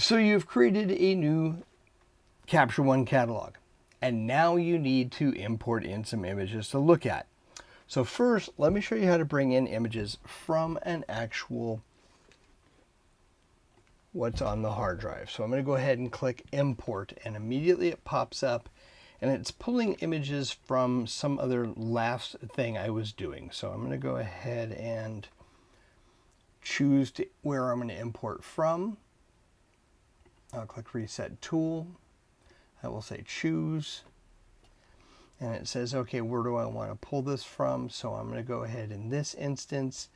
So you've created a new Capture One catalog, and now you need to import in some images to look at. So first, let me show you how to bring in images from an actual what's on the hard drive. So I'm going to go ahead and click import, and immediately it pops up and it's pulling images from some other last thing I was doing. So I'm going to go ahead and choose where I'm going to import from. I'll click reset tool. I will say choose. And it says, okay, where do I want to pull this from? So I'm going to go ahead in this instance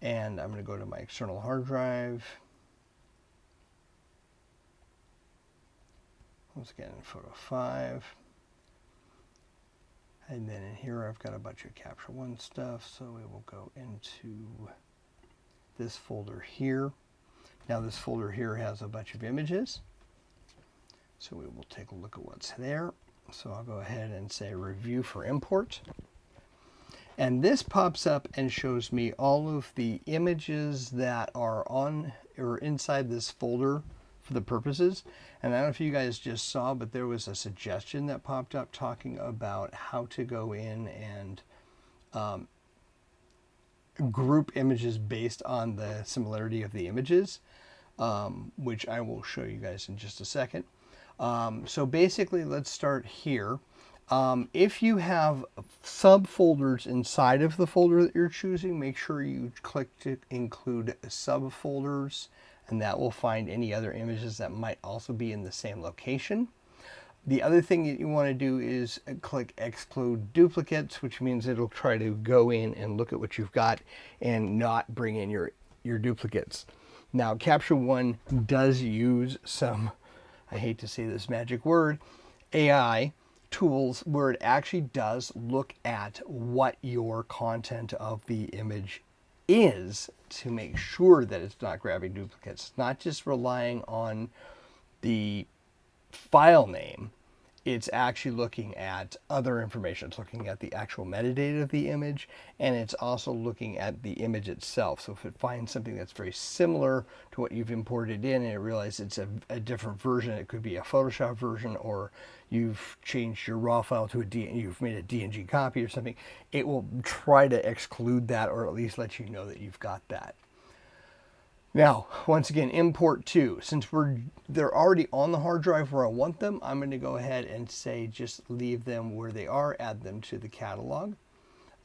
and I'm going to go to my external hard drive. Let's get in photo 5. And then in here, I've got a bunch of Capture One stuff. So we will go into this folder here. Now this folder here has a bunch of images. So we will take a look at what's there. So I'll go ahead and say review for import. And this pops up and shows me all of the images that are on or inside this folder for the purposes. And I don't know if you guys just saw, but there was a suggestion that popped up talking about how to go in and group images based on the similarity of the images, which I will show you guys in just a second. So basically, let's start here. If you have subfolders inside of the folder that you're choosing, make sure you click to include subfolders, and that will find any other images that might also be in the same location. The other thing that you want to do is click exclude duplicates, which means it'll try to go in and look at what you've got and not bring in your duplicates. Now, Capture One does use some, I hate to say this magic word, AI tools where it actually does look at what your content of the image is to make sure that it's not grabbing duplicates. It's not just relying on the file name. It's actually looking at other information. It's looking at the actual metadata of the image, and it's also looking at the image itself. So if it finds something that's very similar to what you've imported in and it realizes it's a different version, it could be a Photoshop version, or you've changed your raw file to you've made a DNG copy or something, it will try to exclude that, or at least let you know that you've got that. Now, once again, import to. Since they're already on the hard drive where I want them, I'm going to go ahead and say just leave them where they are, add them to the catalog.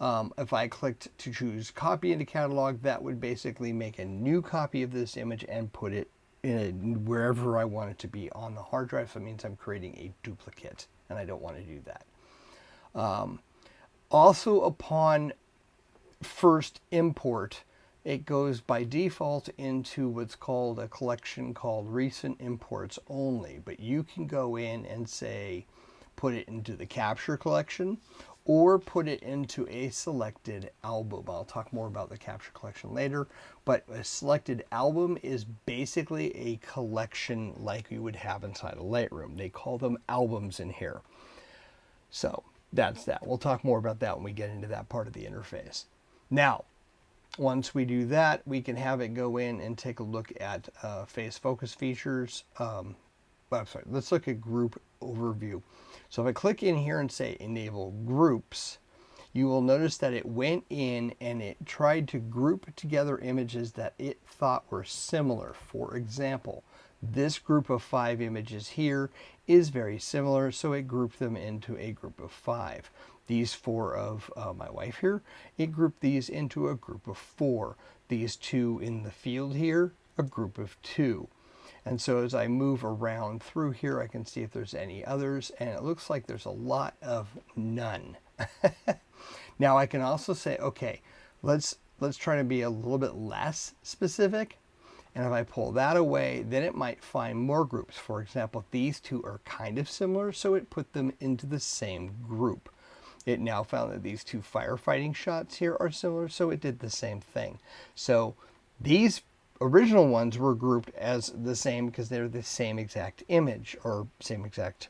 If I clicked to choose copy into catalog, that would basically make a new copy of this image and put it in wherever I want it to be on the hard drive. So it means I'm creating a duplicate, and I don't want to do that. Also, upon first import, it goes by default into what's called a collection called recent imports only, but you can go in and say put it into the capture collection or put it into a selected album. I'll talk more about the capture collection later, but a selected album is basically a collection like you would have inside of Lightroom. They call them albums in here. So that's that. We'll talk more about that when we get into that part of the interface. Now, once we do that, we can have it go in and take a look at face focus features. I'm sorry, let's look at group overview. So if I click in here and say enable groups, you will notice that it went in and it tried to group together images that it thought were similar. For example, this group of 5 images here is very similar, so it grouped them into a group of 5. These 4 of my wife here, it grouped these into a group of 4. These 2 in the field here, a group of 2. And so as I move around through here, I can see if there's any others, and it looks like there's a lot of none. Now I can also say, okay, let's try to be a little bit less specific. And if I pull that away, then it might find more groups. For example, these 2 are kind of similar, so it put them into the same group. It now found that these 2 firefighting shots here are similar, so it did the same thing. So these original ones were grouped as the same because they're the same exact image or same exact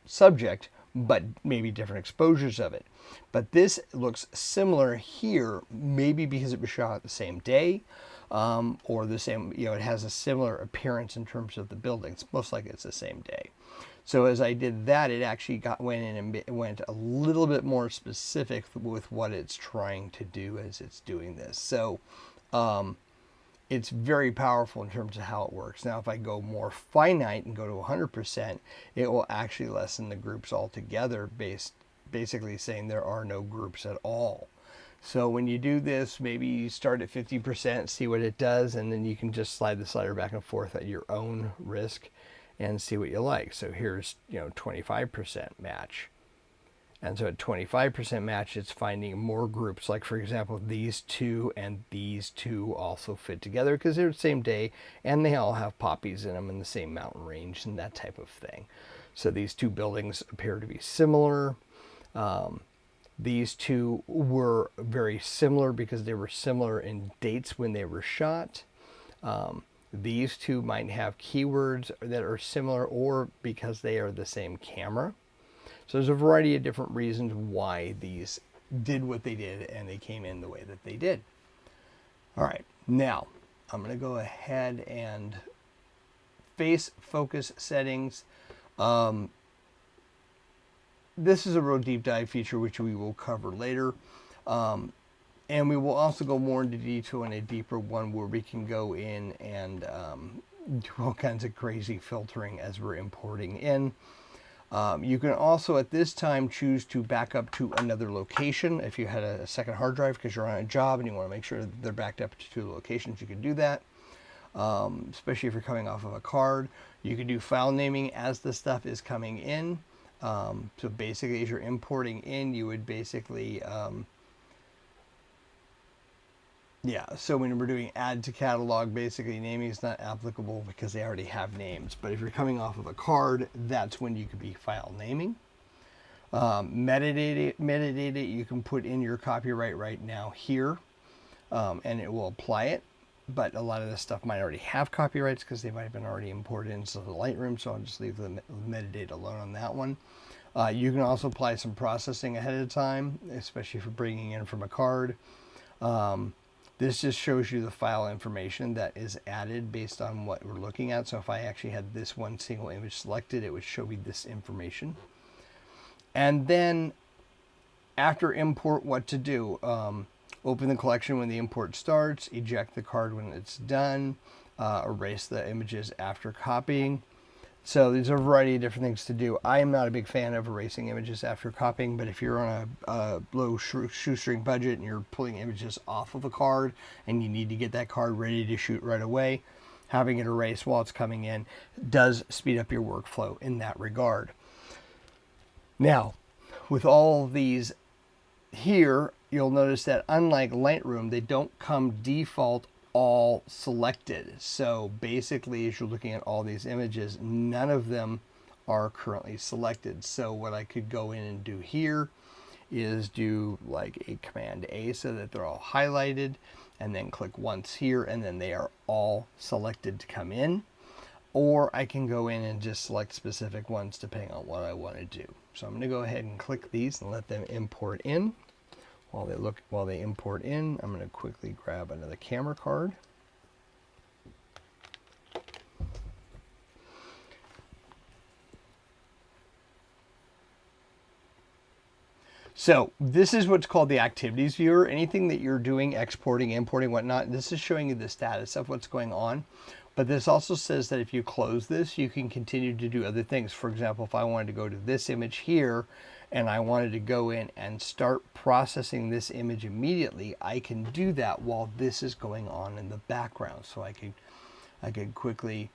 subject, but maybe different exposures of it. But this looks similar here, maybe because it was shot the same day, or the same, it has a similar appearance in terms of the buildings. Most likely it's the same day. So as I did that, it actually went in and went a little bit more specific with what it's trying to do as it's doing this. So it's very powerful in terms of how it works. Now, if I go more finite and go to 100%, it will actually lessen the groups altogether, basically saying there are no groups at all. So when you do this, maybe you start at 50%, see what it does, and then you can just slide the slider back and forth at your own risk and see what you like. So here's 25% match. And so at 25% match, it's finding more groups. Like, for example, these two and these two also fit together because they're the same day and they all have poppies in them in the same mountain range and that type of thing. So these two buildings appear to be similar. These two were very similar because they were similar in dates when they were shot. These two might have keywords that are similar or because they are the same camera. So there's a variety of different reasons why these did what they did and they came in the way that they did. All right, now I'm going to go ahead and face focus settings. This is a real deep dive feature which we will cover later. And we will also go more into detail in a deeper one where we can go in and do all kinds of crazy filtering as we're importing in. You can also at this time choose to back up to another location. If you had a second hard drive because you're on a job and you want to make sure that they're backed up to 2 locations, you can do that. Especially if you're coming off of a card. You can do file naming as the stuff is coming in. So basically as you're importing in, you would basically, so when we're doing add to catalog, basically naming is not applicable because they already have names. But if you're coming off of a card, that's when you could be file naming. Metadata, you can put in your copyright right now here, and it will apply it. But a lot of this stuff might already have copyrights because they might have been already imported into the Lightroom, so I'll just leave the metadata alone on that one. You can also apply some processing ahead of time, especially if you're bringing in from a card. This just shows you the file information that is added based on what we're looking at. So if I actually had this one single image selected, it would show me this information. And then after import, what to do. Open the collection when the import starts, eject the card when it's done, erase the images after copying. So there's a variety of different things to do. I am not a big fan of erasing images after copying, but if you're on a low shoestring budget and you're pulling images off of a card and you need to get that card ready to shoot right away, having it erased while it's coming in does speed up your workflow in that regard. Now, with all of these here, you'll notice that unlike Lightroom, they don't come default all selected. So basically, as you're looking at all these images, none of them are currently selected. So what I could go in and do here is do like a Command A so that they're all highlighted, and then click once here, and then they are all selected to come in. Or I can go in and just select specific ones depending on what I want to do. So I'm going to go ahead and click these and let them import in. While they import in, I'm going to quickly grab another camera card. So this is what's called the activities viewer. Anything that you're doing, exporting, importing, whatnot, this is showing you the status of what's going on. But this also says that if you close this, you can continue to do other things. For example, if I wanted to go to this image here and I wanted to go in and start processing this image immediately, I can do that while this is going on in the background. So I could quickly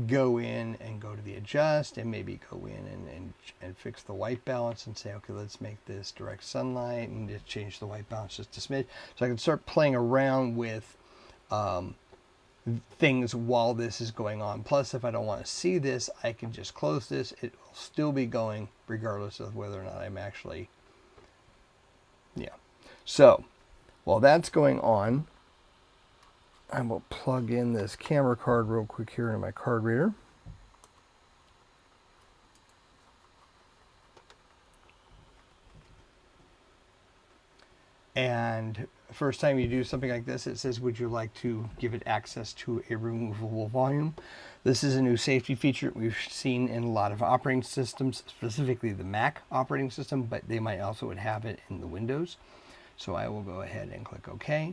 go in and go to the adjust and maybe go in and fix the white balance and say, okay, let's make this direct sunlight and just change the white balance just a smidge. So I can start playing around with things while this is going on. Plus, if I don't want to see this, I can just close this. It will still be going regardless of whether or not I'm actually, So while that's going on, I will plug in this camera card real quick here into my card reader. And first time you do something like this, it says, would you like to give it access to a removable volume? This is a new safety feature we've seen in a lot of operating systems, specifically the Mac operating system, but they might also would have it in the Windows. So I will go ahead and click OK.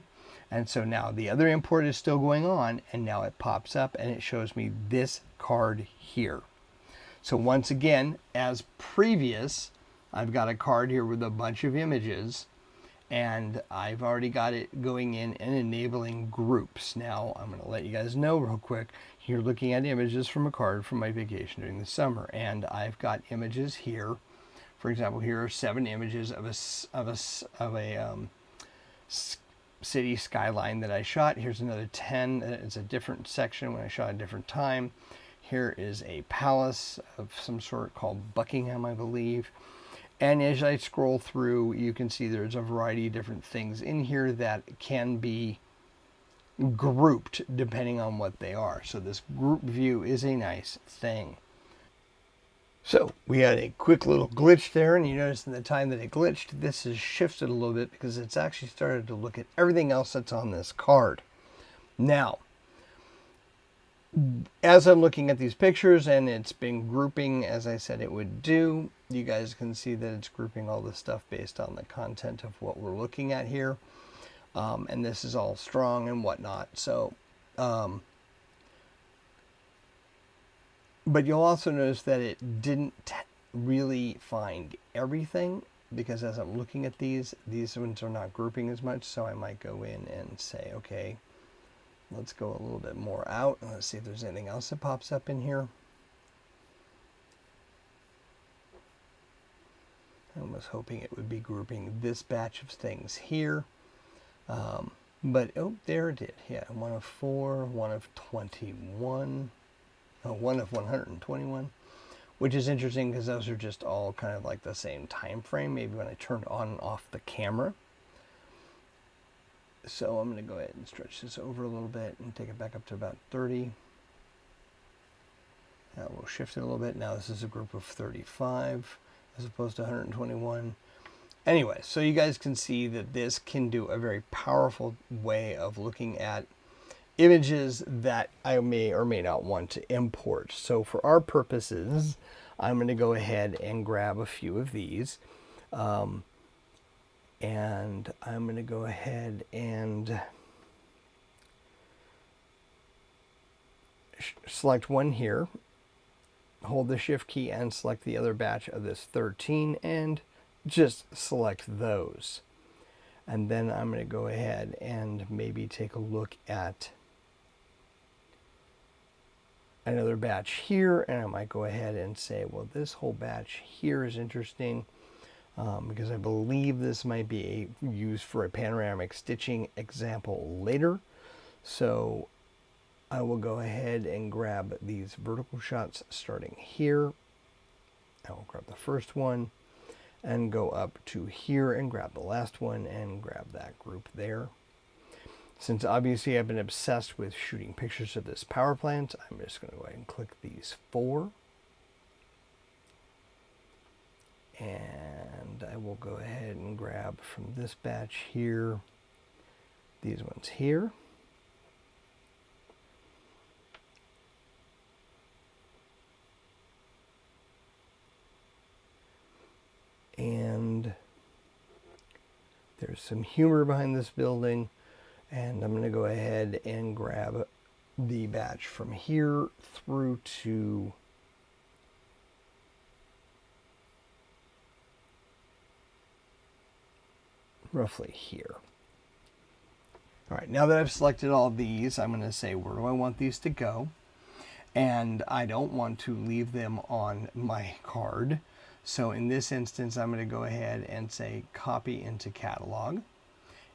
And so now the other import is still going on, and now it pops up and it shows me this card here. So once again, as previous, I've got a card here with a bunch of images, and I've already got it going in and enabling groups. Now I'm going to let you guys know real quick, you're looking at images from a card from my vacation during the summer, and I've got images here. For example, here are 7 images of a city skyline that I shot. Here's another 10. It's a different section when I shot a different time. Here is a palace of some sort called Buckingham, I believe. And as I scroll through, you can see there's a variety of different things in here that can be grouped depending on what they are. So this group view is a nice thing. So we had a quick little glitch there, and you notice in the time that it glitched, this has shifted a little bit because it's actually started to look at everything else that's on this card. Now, as I'm looking at these pictures and it's been grouping as I said it would do, you guys can see that it's grouping all the stuff based on the content of what we're looking at here. And this is all strong and whatnot. So, but you'll also notice that it didn't really find everything, because as I'm looking at these ones are not grouping as much. So I might go in and say, okay, let's go a little bit more out and let's see if there's anything else that pops up in here. I was hoping it would be grouping this batch of things here. But, oh, there it did. Yeah, 1 of 4, 1 of 21. Oh, 1 of 121. Which is interesting because those are just all kind of like the same time frame, maybe when I turned on and off the camera. So I'm going to go ahead and stretch this over a little bit and take it back up to about 30. Now we'll shift it a little bit. Now this is a group of 35 as opposed to 121. Anyway, so you guys can see that this can do a very powerful way of looking at images that I may or may not want to import. So for our purposes, I'm going to go ahead and grab a few of these. And I'm going to go ahead and select one here, hold the shift key and select the other batch of this 13 and just select those. And then I'm going to go ahead and maybe take a look at another batch here, and I might go ahead and say, well, this whole batch here is interesting. Because I believe this might be used for a panoramic stitching example later. So I will go ahead and grab these vertical shots starting here. I will grab the first one and go up to here and grab the last one and grab that group there. Since obviously I've been obsessed with shooting pictures of this power plant, I'm just going to go ahead and click these 4. And I will go ahead and grab from this batch here, these ones here. And there's some humor behind this building. And I'm going to go ahead and grab the batch from here through to roughly here. All right, now that I've selected all these, I'm going to say, where do I want these to go? And I don't want to leave them on my card. So in this instance, I'm going to go ahead and say copy into catalog.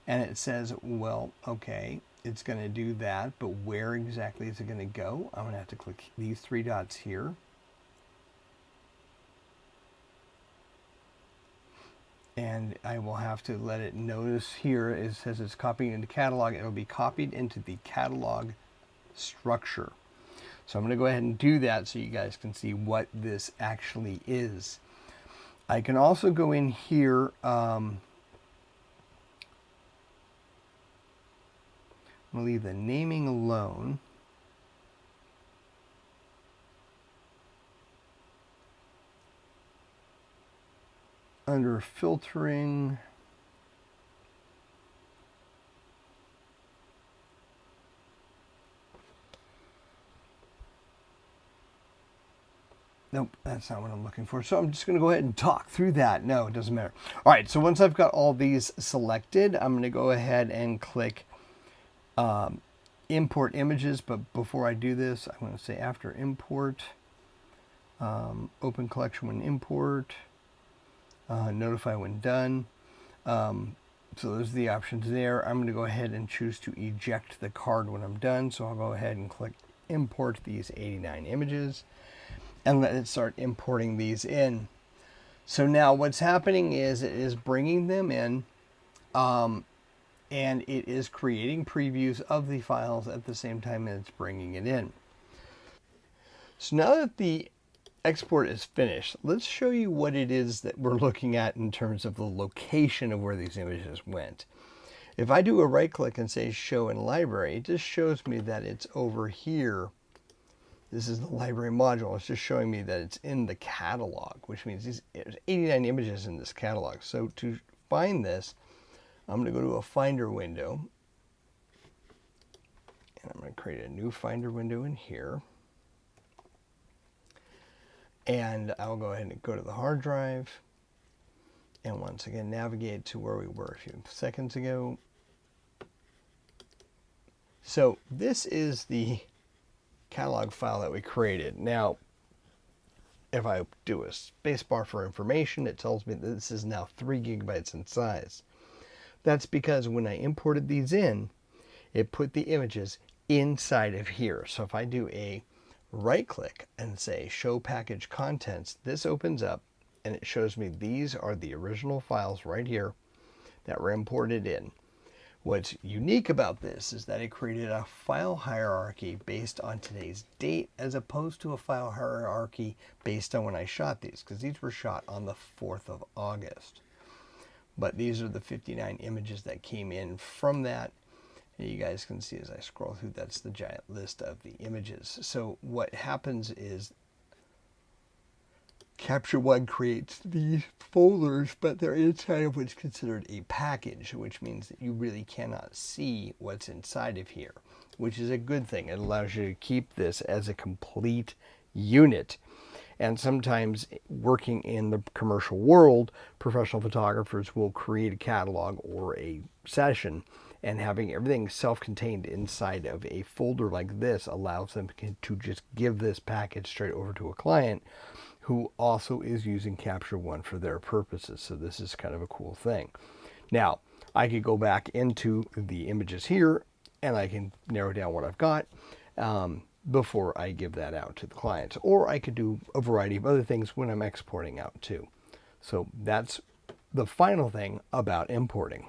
And it says, well, okay, it's going to do that, but where exactly is it going to go? I'm going to have to click these 3 dots here. And I will have to let it notice here, it says it's copying into catalog. It'll be copied into the catalog structure. So I'm going to go ahead and do that so you guys can see what this actually is. I can also go in here I'm going to leave the naming alone. Under filtering, nope, that's not what I'm looking for. So I'm just going to go ahead and talk through that. No, it doesn't matter. All right, so once I've got all these selected, I'm going to go ahead and click import images. But before I do this, I'm going to say after import, open collection when import, notify when done. So those are the options there. I'm going to go ahead and choose to eject the card when I'm done. So I'll go ahead and click import these 89 images and let it start importing these in. So now what's happening is it is bringing them in and it is creating previews of the files at the same time as it's bringing it in. So now that the export is finished, let's show you what it is that we're looking at in terms of the location of where these images went. If I do a right click and say show in library, it just shows me that it's over here. This is the library module. It's just showing me that it's in the catalog, which means there's 89 images in this catalog. So to find this, I'm going to go to a Finder window, and I'm going to create a new Finder window in here. And I'll go ahead and go to the hard drive, and once again navigate to where we were a few seconds ago. So this is the catalog file that we created. Now, if I do a spacebar for information, it tells me that this is now 3 gigabytes in size. That's because when I imported these in, it put the images inside of here. So if I do a right click and say show package contents, this opens up and it shows me these are the original files right here that were imported in. What's unique about this is that it created a file hierarchy based on today's date as opposed to a file hierarchy based on when I shot these, because these were shot on the 4th of August. But these are the 59 images that came in from that. And you guys can see as I scroll through, that's the giant list of the images. So what happens is Capture One creates these folders, but they're inside of what's considered a package, which means that you really cannot see what's inside of here, which is a good thing. It allows you to keep this as a complete unit. And sometimes working in the commercial world, professional photographers will create a catalog or a session, and having everything self-contained inside of a folder like this allows them to just give this package straight over to a client who also is using Capture One for their purposes. So this is kind of a cool thing. Now, I could go back into the images here and I can narrow down what I've got before I give that out to the clients. Or I could do a variety of other things when I'm exporting out too. So that's the final thing about importing.